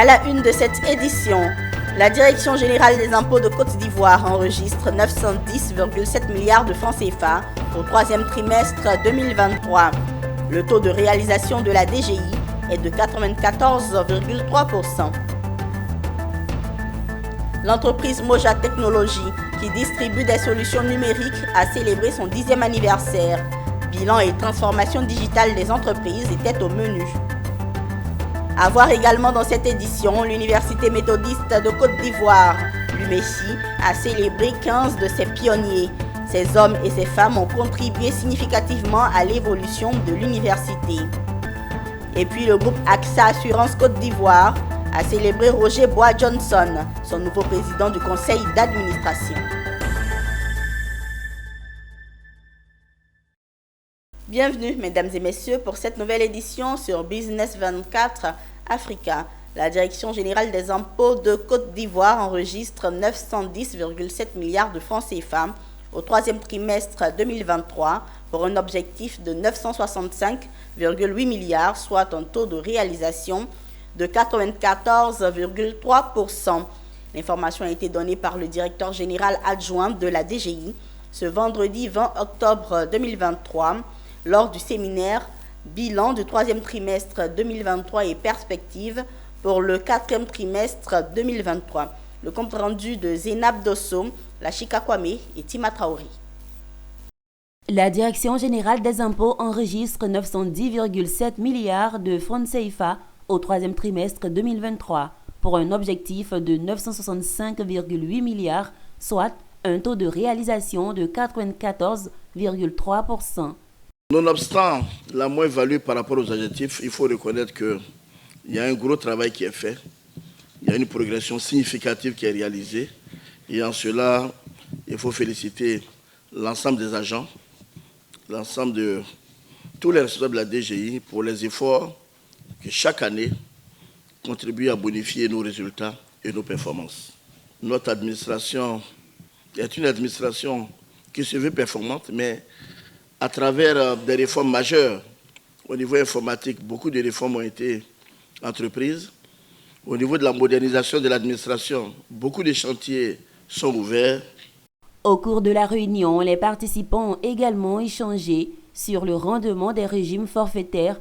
À la une de cette édition, la Direction générale des impôts de Côte d'Ivoire enregistre 910,7 milliards de francs CFA au troisième trimestre 2023. Le taux de réalisation de la DGI est de 94,3%. L'entreprise Moja Technologies, qui distribue des solutions numériques, a célébré son 10e anniversaire. Bilan et transformation digitale des entreprises étaient au menu. À voir également dans cette édition, l'Université méthodiste de Côte d'Ivoire, l'UMECI, a célébré 15 de ses pionniers. Ces hommes et ces femmes ont contribué significativement à l'évolution de l'université. Et puis le groupe AXA Assurance Côte d'Ivoire a célébré Roger Bois Johnson, son nouveau président du conseil d'administration. Bienvenue, mesdames et messieurs, pour cette nouvelle édition sur Business 24 Africa. La Direction générale des impôts de Côte d'Ivoire enregistre 910,7 milliards de francs CFA au troisième trimestre 2023 pour un objectif de 965,8 milliards, soit un taux de réalisation de 94,3%. L'information a été donnée par le directeur général adjoint de la DGI ce vendredi 20 octobre 2023 lors du séminaire Bilan du troisième trimestre 2023 et perspectives pour le quatrième trimestre 2023. Le compte rendu de Zénab Dosso, Lachika Kwame et Tima Traoré. La Direction générale des impôts enregistre 910,7 milliards de francs CFA au troisième trimestre 2023 pour un objectif de 965,8 milliards, soit un taux de réalisation de 94,3%. Nonobstant la moins-value par rapport aux objectifs, il faut reconnaître qu'il y a un gros travail qui est fait, il y a une progression significative qui est réalisée et en cela, il faut féliciter l'ensemble des agents, l'ensemble de tous les responsables de la DGI pour les efforts qui chaque année contribuent à bonifier nos résultats et nos performances. Notre administration est une administration qui se veut performante, mais à travers des réformes majeures au niveau informatique, beaucoup de réformes ont été entreprises. Au niveau de la modernisation de l'administration, beaucoup de chantiers sont ouverts. Au cours de la réunion, les participants ont également échangé sur le rendement des régimes forfaitaires,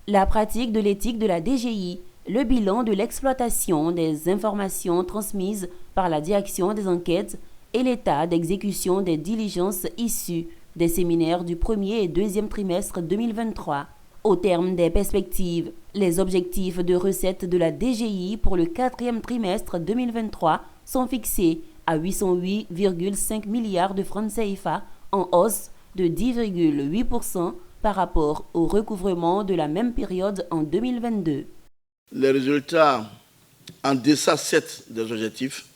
la pratique de l'éthique de la DGI, le bilan de l'exploitation des informations transmises par la direction des enquêtes et l'état d'exécution des diligences issues des séminaires du premier et deuxième trimestre 2023. Au terme des perspectives, les objectifs de recettes de la DGI pour le quatrième trimestre 2023 sont fixés à 808,5 milliards de francs CFA, en hausse de 10,8% par rapport au recouvrement de la même période en 2022. Les résultats en deçà des objectifs,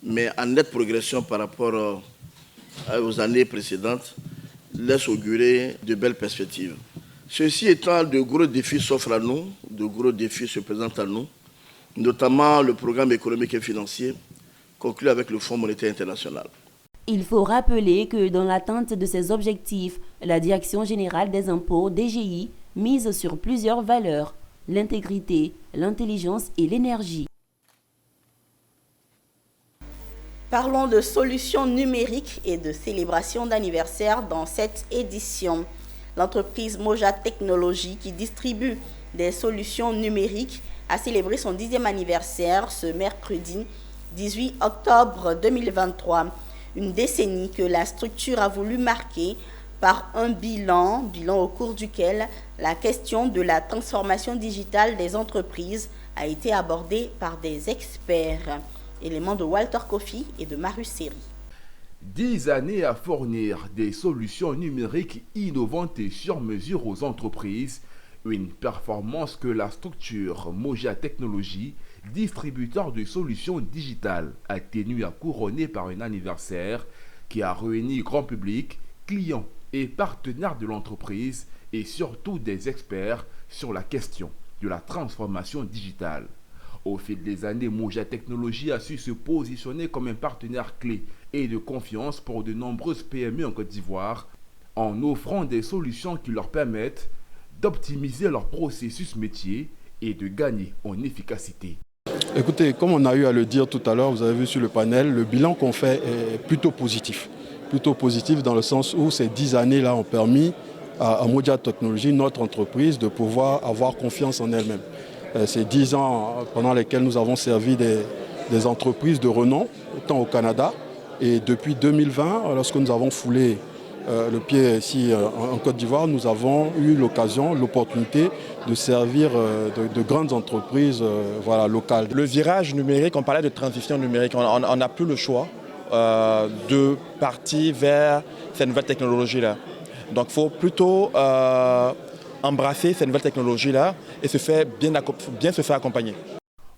mais en nette progression par rapport aux années précédentes, laissent augurer de belles perspectives. Ceci étant, de gros défis s'offrent à nous, de gros défis se présentent à nous, notamment le programme économique et financier conclu avec le Fonds monétaire international. Il faut rappeler que dans l'attente de ces objectifs, la Direction générale des impôts, DGI, mise sur plusieurs valeurs, l'intégrité, l'intelligence et l'énergie. Parlons de solutions numériques et de célébration d'anniversaire dans cette édition. L'entreprise Moja Technologies, qui distribue des solutions numériques, a célébré son 10e anniversaire ce mercredi 18 octobre 2023. Une décennie que la structure a voulu marquer par un bilan au cours duquel la question de la transformation digitale des entreprises a été abordée par des experts. Éléments de Walter Kofi et de Marus Seri. 10 années à fournir des solutions numériques innovantes et sur mesure aux entreprises, une performance que la structure Moja Technologies, distributeur de solutions digitales, a tenu à couronner par un anniversaire qui a réuni grand public, clients et partenaires de l'entreprise et surtout des experts sur la question de la transformation digitale. Au fil des années, Moja Technologies a su se positionner comme un partenaire clé et de confiance pour de nombreuses PME en Côte d'Ivoire en offrant des solutions qui leur permettent d'optimiser leur processus métier et de gagner en efficacité. Écoutez, comme on a eu à le dire tout à l'heure, vous avez vu sur le panel, le bilan qu'on fait est plutôt positif. Plutôt positif dans le sens où ces 10 années-là ont permis à Moja Technologies, notre entreprise, de pouvoir avoir confiance en elle-même. Ces 10 ans pendant lesquels nous avons servi des entreprises de renom, autant au Canada, et depuis 2020, lorsque nous avons foulé le pied ici en Côte d'Ivoire, nous avons eu l'occasion, l'opportunité de servir de grandes entreprises locales. Le virage numérique, on parlait de transition numérique, on n'a plus le choix de partir vers ces nouvelles technologies-là. Donc il faut plutôt embrasser ces nouvelles technologies-là et bien se faire accompagner.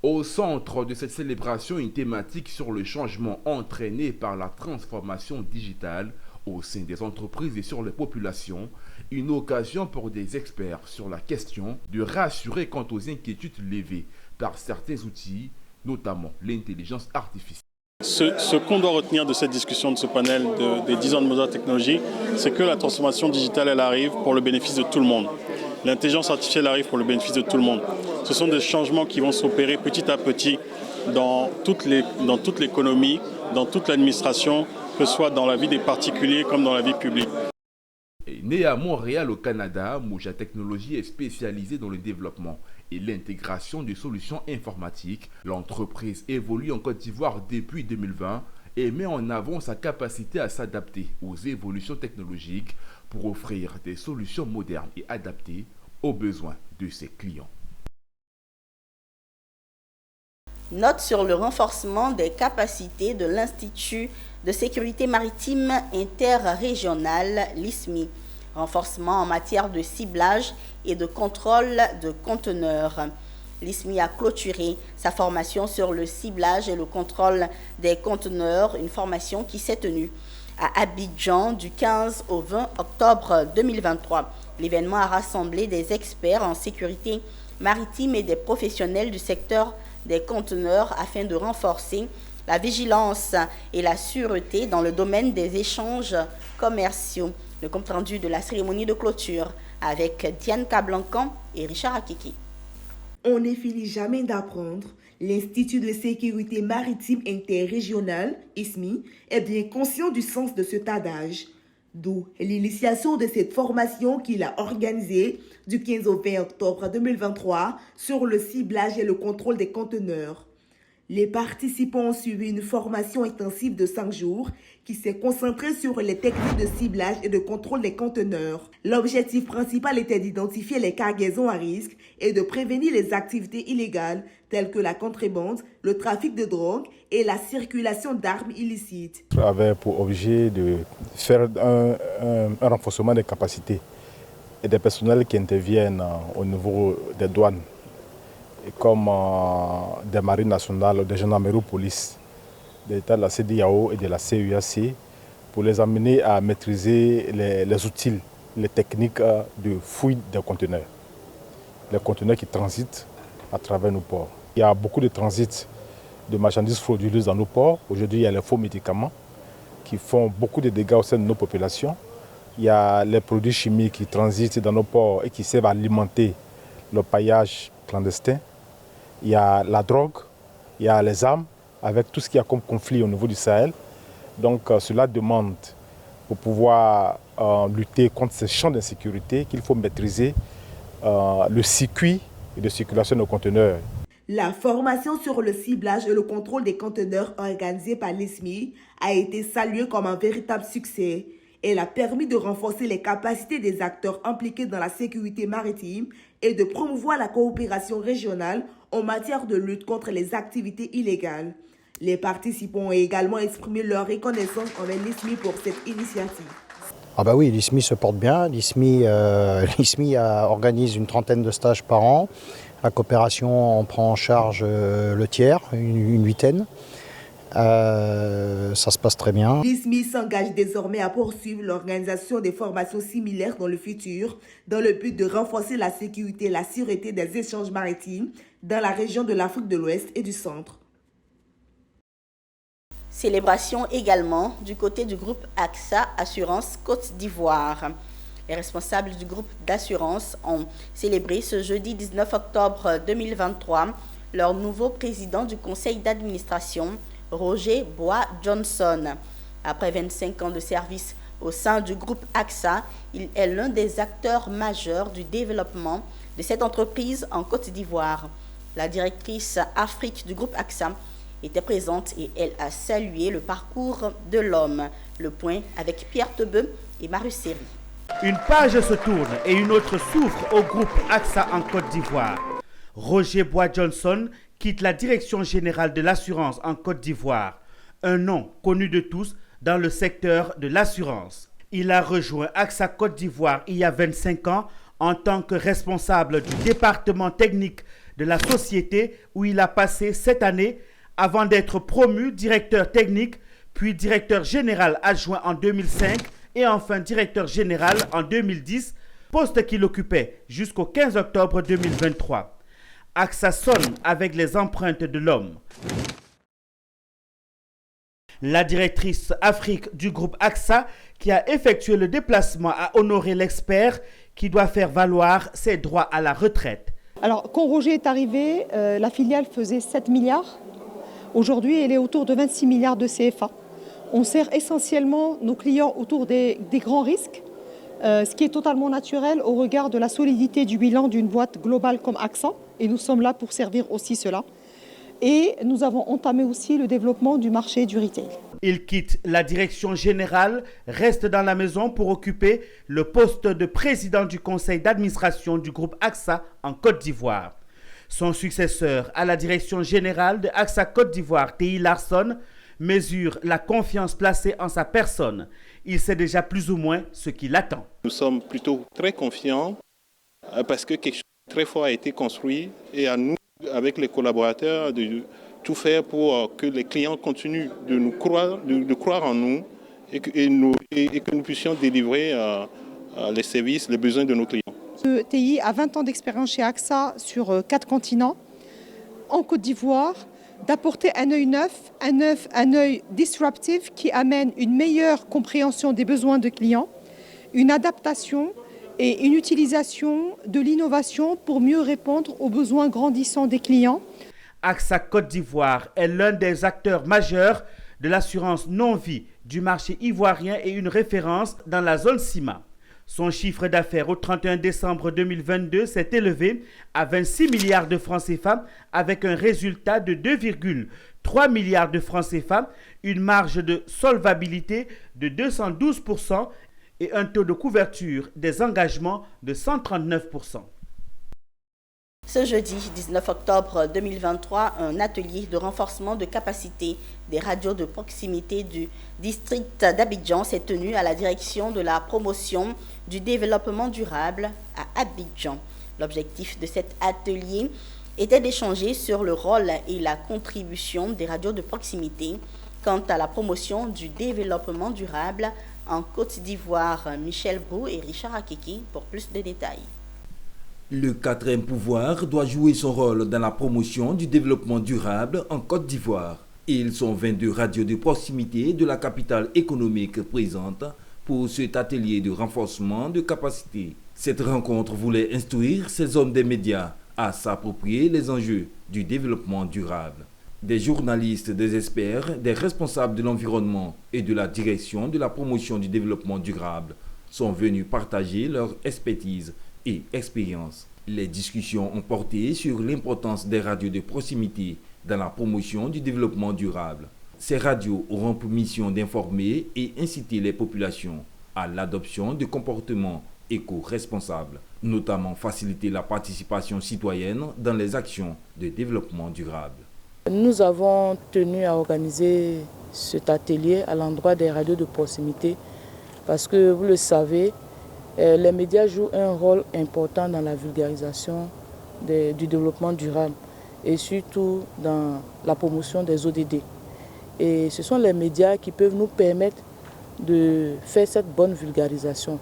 Au centre de cette célébration, une thématique sur le changement entraîné par la transformation digitale au sein des entreprises et sur les populations, une occasion pour des experts sur la question de rassurer quant aux inquiétudes levées par certains outils, notamment l'intelligence artificielle. Ce qu'on doit retenir de cette discussion, de ce panel des 10 ans de Moja Technologies, c'est que la transformation digitale, elle arrive pour le bénéfice de tout le monde. L'intelligence artificielle arrive pour le bénéfice de tout le monde. Ce sont des changements qui vont s'opérer petit à petit dans toute l'économie, dans toute l'administration, que ce soit dans la vie des particuliers comme dans la vie publique. Né à Montréal au Canada, Moja Technologies est spécialisée dans le développement et l'intégration de solutions informatiques. L'entreprise évolue en Côte d'Ivoire depuis 2020 et met en avant sa capacité à s'adapter aux évolutions technologiques pour offrir des solutions modernes et adaptées aux besoins de ses clients. Note sur le renforcement des capacités de l'Institut de sécurité maritime interrégional, l'ISMI. Renforcement en matière de ciblage et de contrôle de conteneurs. L'ISMI a clôturé sa formation sur le ciblage et le contrôle des conteneurs, une formation qui s'est tenue à Abidjan du 15 au 20 octobre 2023. L'événement a rassemblé des experts en sécurité maritime et des professionnels du secteur des conteneurs afin de renforcer la vigilance et la sûreté dans le domaine des échanges commerciaux. Le compte-rendu de la cérémonie de clôture avec Diane Cablancan et Richard Akiki. On ne finit jamais d'apprendre. L'Institut de sécurité maritime interrégional, ISMI, est bien conscient du sens de cet adage. D'où l'initiation de cette formation qu'il a organisée du 15 au 20 octobre 2023 sur le ciblage et le contrôle des conteneurs. Les participants ont suivi une formation intensive de 5 jours qui s'est concentrée sur les techniques de ciblage et de contrôle des conteneurs. L'objectif principal était d'identifier les cargaisons à risque et de prévenir les activités illégales telles que la contrebande, le trafic de drogue et la circulation d'armes illicites. Avait pour objet de faire un renforcement des capacités et des personnels qui interviennent au niveau des douanes, comme des marines nationales, des gendarmeries police, de l'État de la CEDEAO et de la CEAC, pour les amener à maîtriser les outils, les techniques de fouille des conteneurs. Les conteneurs qui transitent à travers nos ports. Il y a beaucoup de transit de marchandises frauduleuses dans nos ports. Aujourd'hui, il y a les faux médicaments qui font beaucoup de dégâts au sein de nos populations. Il y a les produits chimiques qui transitent dans nos ports et qui servent à alimenter le paillage clandestin. Il y a la drogue, il y a les armes, avec tout ce qu'il y a comme conflit au niveau du Sahel. Donc cela demande, pour pouvoir lutter contre ces champs d'insécurité, qu'il faut maîtriser le circuit de circulation de conteneurs. La formation sur le ciblage et le contrôle des conteneurs organisée par l'ISMI a été saluée comme un véritable succès. Elle a permis de renforcer les capacités des acteurs impliqués dans la sécurité maritime et de promouvoir la coopération régionale en matière de lutte contre les activités illégales. Les participants ont également exprimé leur reconnaissance envers l'ISMI pour cette initiative. Ah bah oui, l'ISMI se porte bien. L'ISMI organise une trentaine de stages par an. La coopération en prend en charge le tiers, une huitaine. Ça se passe très bien. L'ISMI s'engage désormais à poursuivre l'organisation des formations similaires dans le futur, dans le but de renforcer la sécurité et la sûreté des échanges maritimes dans la région de l'Afrique de l'Ouest et du Centre. Célébration également du côté du groupe AXA Assurance Côte d'Ivoire. Les responsables du groupe d'assurance ont célébré ce jeudi 19 octobre 2023 leur nouveau président du conseil d'administration, Roger Bois Johnson. Après 25 ans de service au sein du groupe AXA, il est l'un des acteurs majeurs du développement de cette entreprise en Côte d'Ivoire. La directrice Afrique du groupe AXA était présente et elle a salué le parcours de l'homme. Le point avec Pierre Tebeu et Marius Seri. Une page se tourne et une autre s'ouvre au groupe AXA en Côte d'Ivoire. Roger Bois Johnson quitte la direction générale de l'assurance en Côte d'Ivoire, un nom connu de tous dans le secteur de l'assurance. Il a rejoint AXA Côte d'Ivoire il y a 25 ans en tant que responsable du département technique de la société où il a passé 7 années avant d'être promu directeur technique, puis directeur général adjoint en 2005 et enfin directeur général en 2010, poste qu'il occupait jusqu'au 15 octobre 2023. AXA sonne avec les empreintes de l'homme. La directrice Afrique du groupe AXA qui a effectué le déplacement a honoré l'expert qui doit faire valoir ses droits à la retraite. Alors, quand Roger est arrivé, la filiale faisait 7 milliards. Aujourd'hui, elle est autour de 26 milliards de CFA. On sert essentiellement nos clients autour des grands risques, ce qui est totalement naturel au regard de la solidité du bilan d'une boîte globale comme AXA. Et nous sommes là pour servir aussi cela. Et nous avons entamé aussi le développement du marché du retail. Il quitte la direction générale, reste dans la maison pour occuper le poste de président du conseil d'administration du groupe AXA en Côte d'Ivoire. Son successeur à la direction générale de AXA Côte d'Ivoire, Théi Larson, mesure la confiance placée en sa personne. Il sait déjà plus ou moins ce qui l'attend. Nous sommes plutôt très confiants parce que quelque chose de très fort a été construit et à nous, avec les collaborateurs, de tout faire pour que les clients continuent de nous croire, de croire en nous et que nous puissions délivrer les services, les besoins de nos clients. Ce TI a 20 ans d'expérience chez AXA sur 4 continents, en Côte d'Ivoire, d'apporter un œil neuf, un œil disruptif qui amène une meilleure compréhension des besoins de clients, une adaptation et une utilisation de l'innovation pour mieux répondre aux besoins grandissants des clients. AXA Côte d'Ivoire est l'un des acteurs majeurs de l'assurance non-vie du marché ivoirien et une référence dans la zone CIMA. Son chiffre d'affaires au 31 décembre 2022 s'est élevé à 26 milliards de francs CFA avec un résultat de 2,3 milliards de francs CFA, une marge de solvabilité de 212% et un taux de couverture des engagements de 139%. Ce jeudi 19 octobre 2023, un atelier de renforcement de capacité des radios de proximité du district d'Abidjan s'est tenu à la direction de la promotion du développement durable à Abidjan. L'objectif de cet atelier était d'échanger sur le rôle et la contribution des radios de proximité quant à la promotion du développement durable en Côte d'Ivoire. Michel Brou et Richard Akeki pour plus de détails. Le quatrième pouvoir doit jouer son rôle dans la promotion du développement durable en Côte d'Ivoire. Ils sont 22 radios de proximité de la capitale économique présentes pour cet atelier de renforcement de capacité. Cette rencontre voulait instruire ces hommes des médias à s'approprier les enjeux du développement durable. Des journalistes, des experts, des responsables de l'environnement et de la direction de la promotion du développement durable sont venus partager leur expertise et expérience. Les discussions ont porté sur l'importance des radios de proximité dans la promotion du développement durable. Ces radios auront pour mission d'informer et inciter les populations à l'adoption de comportements éco-responsables, notamment faciliter la participation citoyenne dans les actions de développement durable. Nous avons tenu à organiser cet atelier à l'endroit des radios de proximité parce que vous le savez, les médias jouent un rôle important dans la vulgarisation du développement durable et surtout dans la promotion des ODD. Et ce sont les médias qui peuvent nous permettre de faire cette bonne vulgarisation.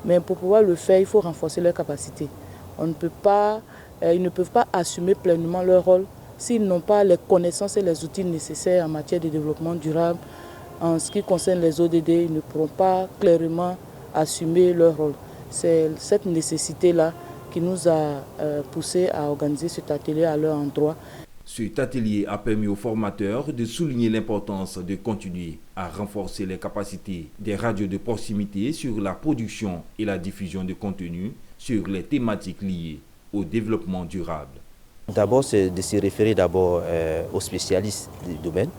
Mais pour pouvoir le faire, il faut renforcer leurs capacités. Ils ne peuvent pas assumer pleinement leur rôle s'ils n'ont pas les connaissances et les outils nécessaires en matière de développement durable. En ce qui concerne les ODD, ils ne pourront pas clairement assumer leur rôle. C'est cette nécessité-là qui nous a poussé à organiser cet atelier à leur endroit. Cet atelier a permis aux formateurs de souligner l'importance de continuer à renforcer les capacités des radios de proximité sur la production et la diffusion de contenus sur les thématiques liées au développement durable. D'abord, c'est de se référer aux spécialistes du domaine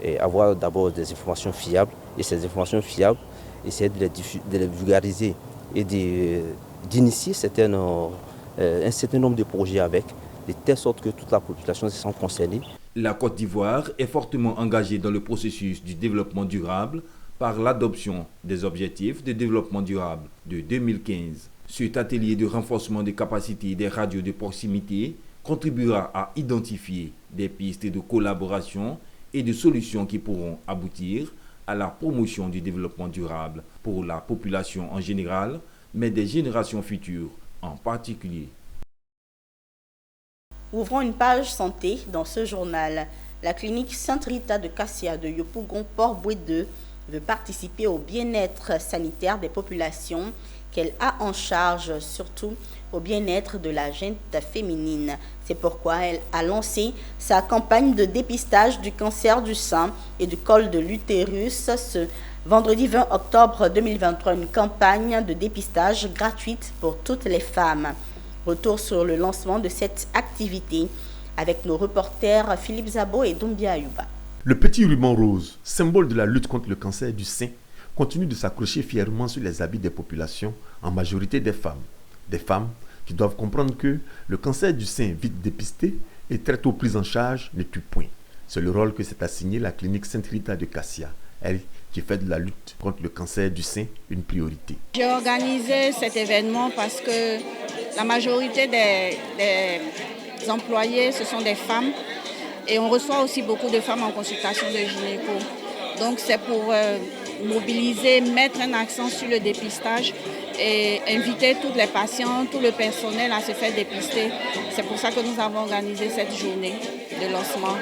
et avoir d'abord des informations fiables. Et ces informations fiables, essayer de les vulgariser et d'initier un certain nombre de projets avec, de telle sorte que toute la population se sente concernée. La Côte d'Ivoire est fortement engagée dans le processus du développement durable par l'adoption des objectifs de développement durable de 2015. Cet atelier de renforcement des capacités des radios de proximité contribuera à identifier des pistes de collaboration et de solutions qui pourront aboutir à la promotion du développement durable pour la population en général, mais des générations futures en particulier. Ouvrons une page santé dans ce journal. La clinique Sainte-Rita de Kassia de Yopougon Port-Boué 2 veut participer au bien-être sanitaire des populations qu'elle a en charge, surtout au bien-être de la gente féminine. C'est pourquoi elle a lancé sa campagne de dépistage du cancer du sein et du col de l'utérus ce vendredi 20 octobre 2023, une campagne de dépistage gratuite pour toutes les femmes. Retour sur le lancement de cette activité avec nos reporters Philippe Zabo et Doumbia Ayouba. Le petit ruban rose, symbole de la lutte contre le cancer du sein, continue de s'accrocher fièrement sur les habits des populations, en majorité des femmes. Des femmes qui doivent comprendre que le cancer du sein vite dépisté et très tôt pris en charge ne tue point. C'est le rôle que s'est assigné la clinique Sainte-Rita de Kassia, elle qui fait de la lutte contre le cancer du sein une priorité. J'ai organisé cet événement parce que la majorité des employés, ce sont des femmes. Et on reçoit aussi beaucoup de femmes en consultation de gynéco. Donc c'est pour mobiliser, mettre un accent sur le dépistage et inviter tous les patients, tout le personnel à se faire dépister. C'est pour ça que nous avons organisé cette journée de lancement.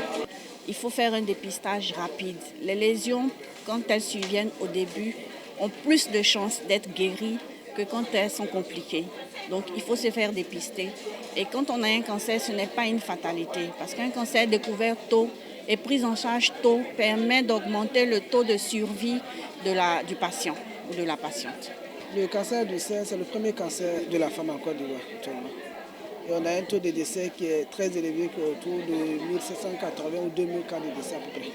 Il faut faire un dépistage rapide. Les lésions, quand elles surviennent au début, ont plus de chances d'être guéries que quand elles sont compliquées. Donc il faut se faire dépister. Et quand on a un cancer, ce n'est pas une fatalité. Parce qu'un cancer découvert tôt et pris en charge tôt permet d'augmenter le taux de survie du patient ou de la patiente. Le cancer du sein, c'est le premier cancer de la femme en Côte d'Ivoire actuellement. Et on a un taux de décès qui est très élevé, qui est autour de 1780 ou 2000 cas de décès à peu près.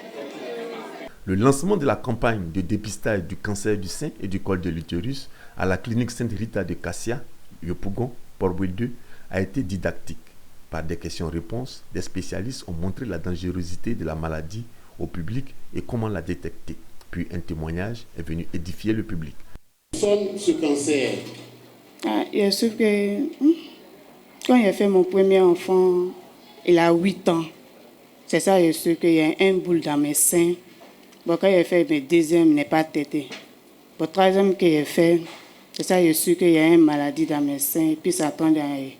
Le lancement de la campagne de dépistage du cancer du sein et du col de l'utérus à la clinique Sainte-Rita de Kassia, Yopougon, Port-Boué 2, a été didactique. Par des questions-réponses, des spécialistes ont montré la dangerosité de la maladie au public et comment la détecter. Puis un témoignage est venu édifier le public. Ce cancer. Je sais que quand j'ai fait mon premier enfant, il a 8 ans. C'est ça, je sais qu'il y a un boule dans mes seins. Bon, quand j'ai fait mes deuxième, il n'est pas tété. Le troisième que j'ai fait, c'est ça, je sais qu'il y a une maladie dans mes seins. Et puis ça tombe dans...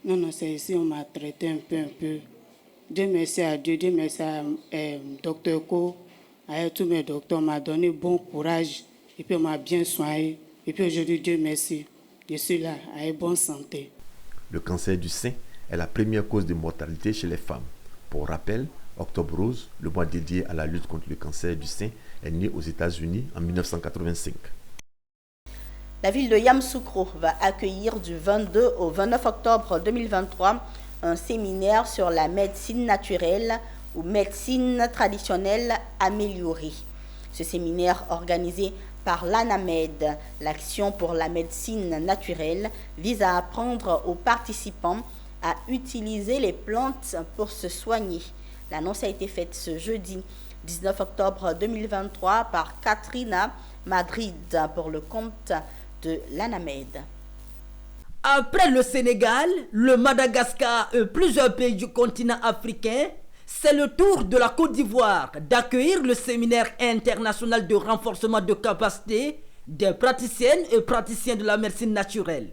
Non, c'est ici, on m'a traité un peu. Dieu merci à Dieu, Dieu merci à Dr Ko. Tous mes docteurs m'ont donné bon courage. Et puis on m'a bien soigné. Et puis aujourd'hui, Dieu merci, je suis là, avec bonne santé. Le cancer du sein est la première cause de mortalité chez les femmes. Pour rappel, Octobre Rose, le mois dédié à la lutte contre le cancer du sein, est né aux États-Unis en 1985. La ville de Yamoussoukro va accueillir du 22 au 29 octobre 2023 un séminaire sur la médecine naturelle ou médecine traditionnelle améliorée. Ce séminaire organisé par l'ANAMED, l'Action pour la médecine naturelle, vise à apprendre aux participants à utiliser les plantes pour se soigner. L'annonce a été faite ce jeudi 19 octobre 2023 par Katrina Madrid pour le compte de l'ANAMED. Après le Sénégal, le Madagascar et plusieurs pays du continent africain, c'est le tour de la Côte d'Ivoire d'accueillir le séminaire international de renforcement de capacité des praticiennes et praticiens de la médecine naturelle.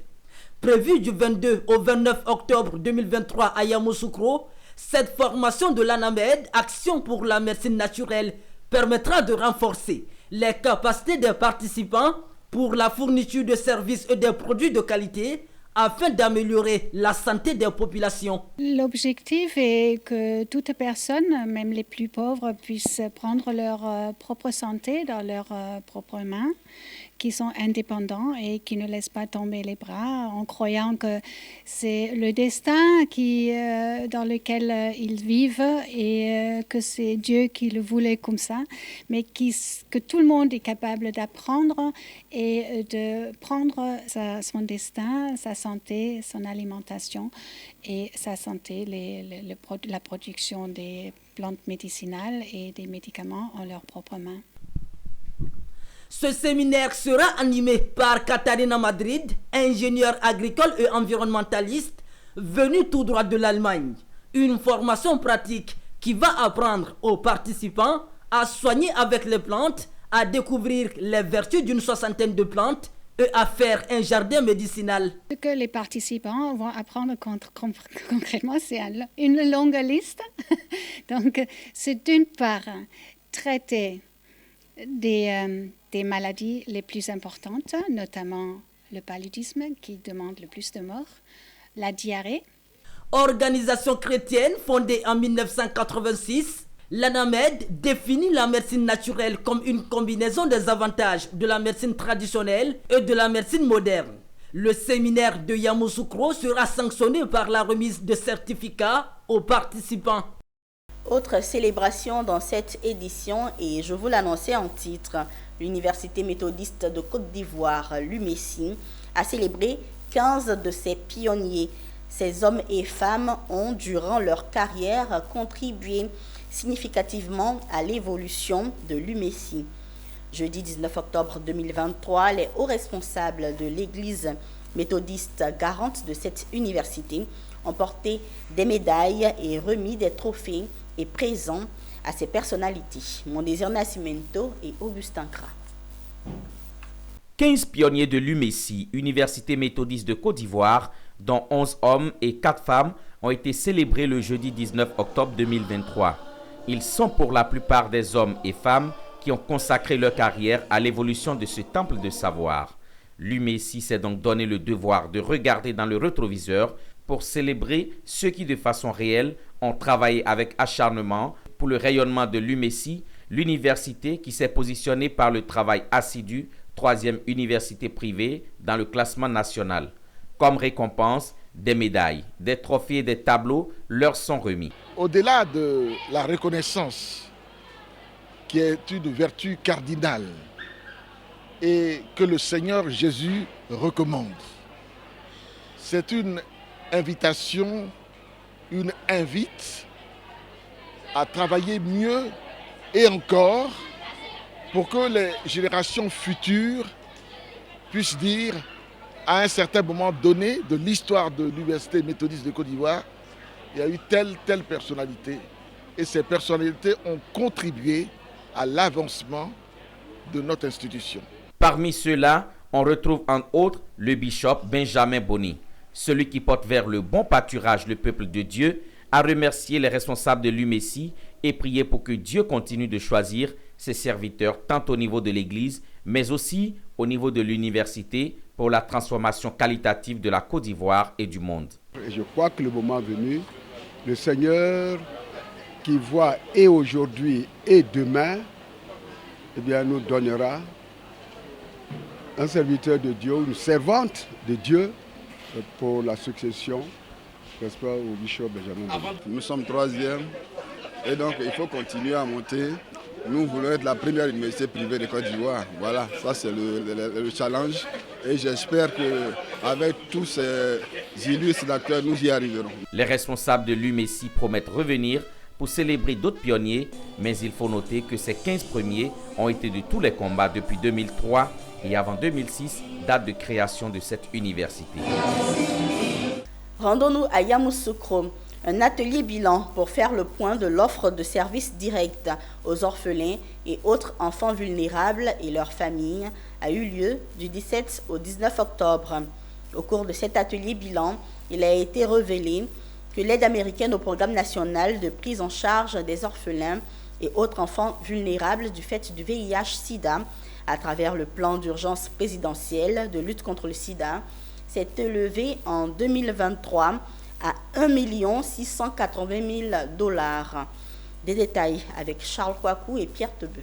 Prévu du 22 au 29 octobre 2023 à Yamoussoukro, cette formation de l'ANAMED, Action pour la médecine naturelle, permettra de renforcer les capacités des participants pour la fourniture de services et des produits de qualité afin d'améliorer la santé des populations. L'objectif est que toute personne, même les plus pauvres, puissent prendre leur propre santé dans leurs propres mains, qui sont indépendants et qui ne laissent pas tomber les bras en croyant que c'est le destin dans lequel ils vivent et que c'est Dieu qui le voulait comme ça, mais que tout le monde est capable d'apprendre et de prendre son destin, sa santé, son alimentation et sa santé, la production des plantes médicinales et des médicaments en leurs propres mains. Ce séminaire sera animé par Katharina Madrid, ingénieure agricole et environnementaliste, venue tout droit de l'Allemagne. Une formation pratique qui va apprendre aux participants à soigner avec les plantes, à découvrir les vertus d'une soixantaine de plantes et à faire un jardin médicinal. Ce que les participants vont apprendre concrètement, c'est une longue liste. Donc, c'est d'une part traiter des maladies les plus importantes, notamment le paludisme qui demande le plus de morts, la diarrhée. Organisation chrétienne fondée en 1986, l'ANAMED définit la médecine naturelle comme une combinaison des avantages de la médecine traditionnelle et de la médecine moderne. Le séminaire de Yamoussoukro sera sanctionné par la remise de certificats aux participants. Autre célébration dans cette édition, et je vous l'annonçais en titre, l'Université méthodiste de Côte d'Ivoire, l'UMESI, a célébré 15 de ses pionniers. Ces hommes et femmes ont, durant leur carrière, contribué significativement à l'évolution de l'UMESI. Jeudi 19 octobre 2023, les hauts responsables de l'Église méthodiste garante de cette université ont porté des médailles et remis des trophées et présents à ces personnalités. Mondésir Nascimento et Augustin Kra. 15 pionniers de l'UMESI, Université méthodiste de Côte d'Ivoire, dont 11 hommes et 4 femmes, ont été célébrés le jeudi 19 octobre 2023. Ils sont pour la plupart des hommes et femmes qui ont consacré leur carrière à l'évolution de ce temple de savoir. L'UMESI s'est donc donné le devoir de regarder dans le rétroviseur pour célébrer ceux qui, de façon réelle, ont travaillé avec acharnement pour le rayonnement de l'UMESI, l'université qui s'est positionnée par le travail assidu, 3e université privée dans le classement national. Comme récompense, des médailles, des trophées et des tableaux leur sont remis. Au-delà de la reconnaissance, qui est une vertu cardinale et que le Seigneur Jésus recommande, c'est une invitation, une invite à travailler mieux et encore pour que les générations futures puissent dire à un certain moment donné de l'histoire de l'Université méthodiste de Côte d'Ivoire, il y a eu telle personnalité et ces personnalités ont contribué à l'avancement de notre institution. Parmi ceux-là, on retrouve entre autres le bishop Benjamin Boni. Celui qui porte vers le bon pâturage le peuple de Dieu, a remercié les responsables de l'UMESI et prié pour que Dieu continue de choisir ses serviteurs tant au niveau de l'Église, mais aussi au niveau de l'université pour la transformation qualitative de la Côte d'Ivoire et du monde. Et je crois que le moment venu, le Seigneur qui voit et aujourd'hui et demain, eh bien, nous donnera un serviteur de Dieu, une servante de Dieu pour la succession, n'est-ce pas, au bishop Benjamin. Nous sommes 3e et donc il faut continuer à monter. Nous voulons être la première université privée de Côte d'Ivoire. Voilà, ça c'est le challenge et j'espère qu'avec tous ces illustres acteurs, nous y arriverons. Les responsables de l'UMESI promettent revenir pour célébrer d'autres pionniers, mais il faut noter que ces 15 premiers ont été de tous les combats depuis 2003 et avant 2006, date de création de cette université. Rendons-nous à Yamoussoukro. Un atelier bilan pour faire le point de l'offre de services directs aux orphelins et autres enfants vulnérables et leurs familles a eu lieu du 17 au 19 octobre. Au cours de cet atelier bilan, il a été révélé que l'aide américaine au programme national de prise en charge des orphelins et autres enfants vulnérables du fait du VIH-Sida, à travers le plan d'urgence présidentiel de lutte contre le sida, s'est élevé en 2023 à 1 680 000 $. Des détails avec Charles Kouakou et Pierre Tebeu.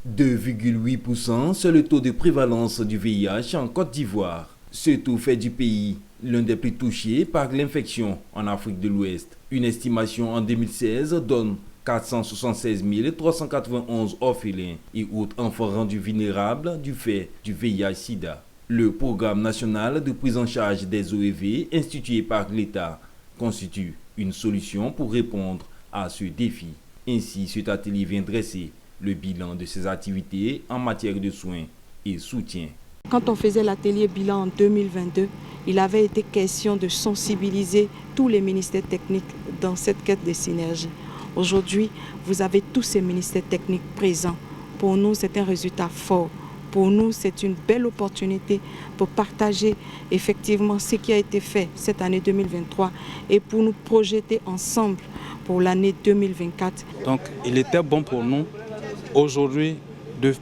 2,8%, c'est le taux de prévalence du VIH en Côte d'Ivoire. Ce taux fait du pays l'un des plus touchés par l'infection en Afrique de l'Ouest. Une estimation en 2016 donne 476 391 orphelins et autres enfants rendus vulnérables du fait du VIH-Sida. Le programme national de prise en charge des OEV institué par l'État constitue une solution pour répondre à ce défi. Ainsi, cet atelier vient dresser le bilan de ses activités en matière de soins et soutien. Quand on faisait l'atelier bilan en 2022, il avait été question de sensibiliser tous les ministères techniques dans cette quête de synergie. Aujourd'hui, vous avez tous ces ministères techniques présents. Pour nous, c'est un résultat fort. Pour nous, c'est une belle opportunité pour partager effectivement ce qui a été fait cette année 2023 et pour nous projeter ensemble pour l'année 2024. Donc, il était bon pour nous aujourd'hui de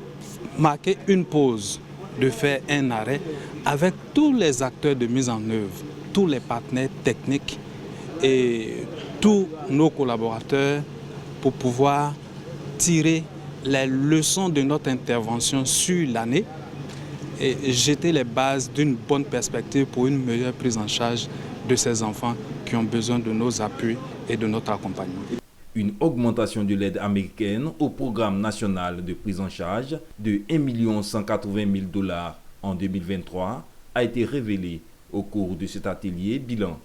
marquer une pause, de faire un arrêt avec tous les acteurs de mise en œuvre, tous les partenaires techniques et tous nos collaborateurs pour pouvoir tirer les leçons de notre intervention sur l'année et jeter les bases d'une bonne perspective pour une meilleure prise en charge de ces enfants qui ont besoin de nos appuis et de notre accompagnement. Une augmentation de l'aide américaine au programme national de prise en charge de 1 180 000 $ en 2023 a été révélée au cours de cet atelier bilan.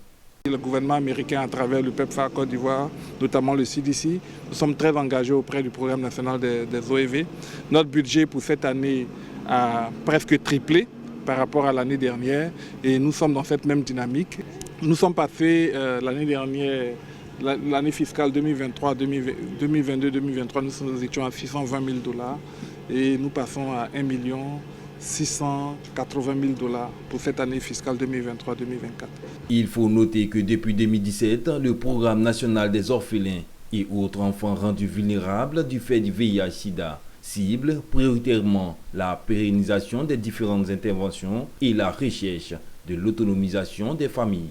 Le gouvernement américain, à travers le PEPFAR Côte d'Ivoire, notamment le CDC, nous sommes très engagés auprès du programme national des OEV. Notre budget pour cette année a presque triplé par rapport à l'année dernière et nous sommes dans cette même dynamique. Nous sommes passés l'année dernière, l'année fiscale 2022-2023, nous étions à 620 000 $ et nous passons à 1 680 000 $ pour cette année fiscale 2023-2024. Il faut noter que depuis 2017, le programme national des orphelins et autres enfants rendus vulnérables du fait du VIH-Sida cible prioritairement la pérennisation des différentes interventions et la recherche de l'autonomisation des familles.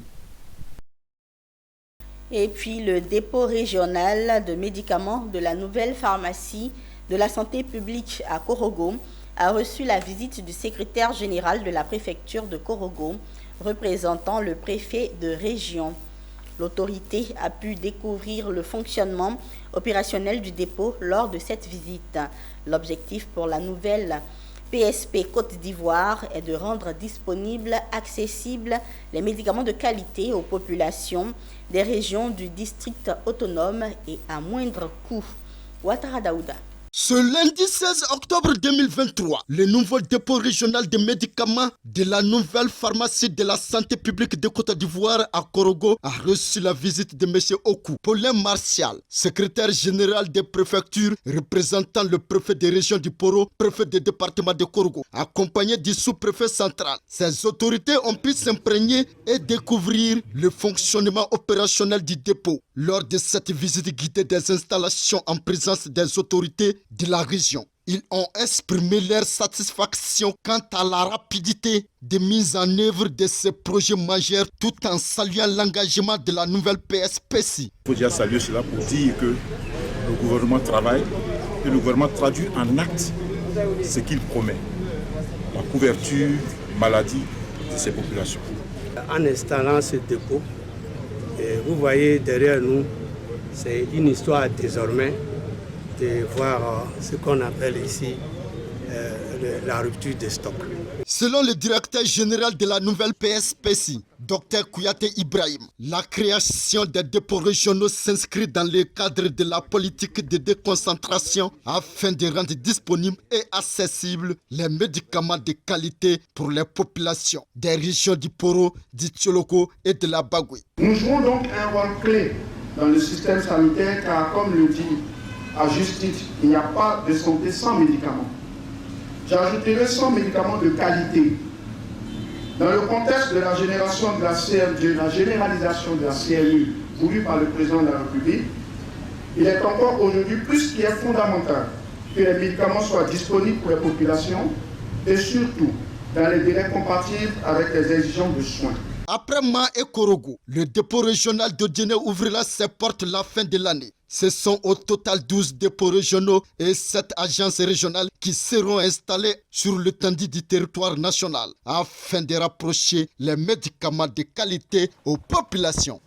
Et puis le dépôt régional de médicaments de la nouvelle pharmacie de la santé publique à Korogo a reçu la visite du secrétaire général de la préfecture de Korogo, représentant le préfet de région. L'autorité a pu découvrir le fonctionnement opérationnel du dépôt lors de cette visite. L'objectif pour la nouvelle PSP Côte d'Ivoire est de rendre disponibles, accessibles les médicaments de qualité aux populations des régions du district autonome et à moindre coût. Ouattara Daouda. Ce lundi 16 octobre 2023, le nouveau dépôt régional de médicaments de la nouvelle pharmacie de la santé publique de Côte d'Ivoire à Korogo a reçu la visite de M. Oku Paulin Martial, secrétaire général des préfectures, représentant le préfet des régions du Poro, préfet du département de Korogo, accompagné du sous-préfet central. Ces autorités ont pu s'imprégner et découvrir le fonctionnement opérationnel du dépôt. Lors de cette visite guidée des installations en présence des autorités de la région, ils ont exprimé leur satisfaction quant à la rapidité de mise en œuvre de ces projets majeurs tout en saluant l'engagement de la nouvelle PSPC. Il faut déjà saluer cela pour dire que le gouvernement travaille et le gouvernement traduit en acte ce qu'il promet, la couverture maladie de ces populations. En installant ce dépôt, vous voyez derrière nous, c'est une histoire désormais de voir ce qu'on appelle ici la rupture des stocks. Selon le directeur général de la nouvelle PSPC, Dr Kouyaté Ibrahim, la création des dépôts régionaux s'inscrit dans le cadre de la politique de déconcentration afin de rendre disponibles et accessibles les médicaments de qualité pour les populations des régions du Poro, du Tcholoko et de la Bagui. Nous jouons donc un rôle clé dans le système sanitaire car, comme le dit à juste titre, il n'y a pas de santé sans médicaments. J'ajouterai 100 médicaments de qualité. Dans le contexte de la génération de la CRD, la généralisation de la CRU voulue par le président de la République, il est encore aujourd'hui plus qu'il est fondamental que les médicaments soient disponibles pour les populations et surtout dans les délais compatibles avec les exigences de soins. Après Ma et Korogo, le dépôt régional de Djenné ouvrira ses portes la fin de l'année. Ce sont au total 12 dépôts régionaux et 7 agences régionales qui seront installées sur l'étendue du territoire national afin de rapprocher les médicaments de qualité aux populations.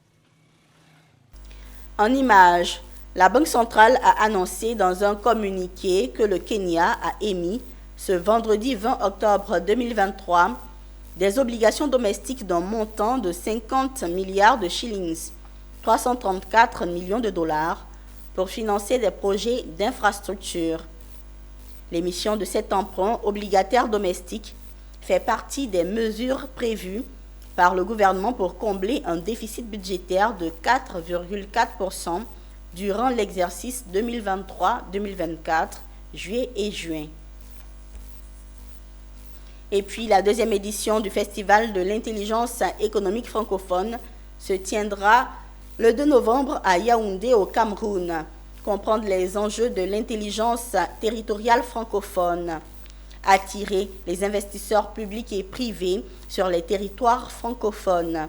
En images, la Banque centrale a annoncé dans un communiqué que le Kenya a émis ce vendredi 20 octobre 2023 des obligations domestiques d'un montant de 50 milliards de shillings, 334 millions de dollars, pour financer des projets d'infrastructure. L'émission de cet emprunt obligataire domestique fait partie des mesures prévues par le gouvernement pour combler un déficit budgétaire de 4,4% durant l'exercice 2023-2024, juillet et juin. Et puis, la deuxième édition du Festival de l'intelligence économique francophone se tiendra le 2 novembre à Yaoundé, au Cameroun. Comprendre les enjeux de l'intelligence territoriale francophone. Attirer les investisseurs publics et privés sur les territoires francophones.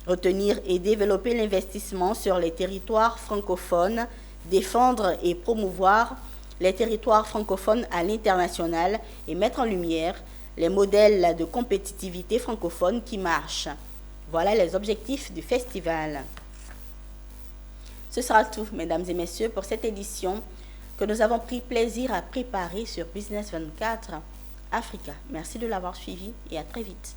Retenir et développer l'investissement sur les territoires francophones. Défendre et promouvoir les territoires francophones à l'international et mettre en lumière les modèles de compétitivité francophone qui marchent. Voilà les objectifs du festival. Ce sera tout, mesdames et messieurs, pour cette édition que nous avons pris plaisir à préparer sur Business 24 Africa. Merci de l'avoir suivi et à très vite.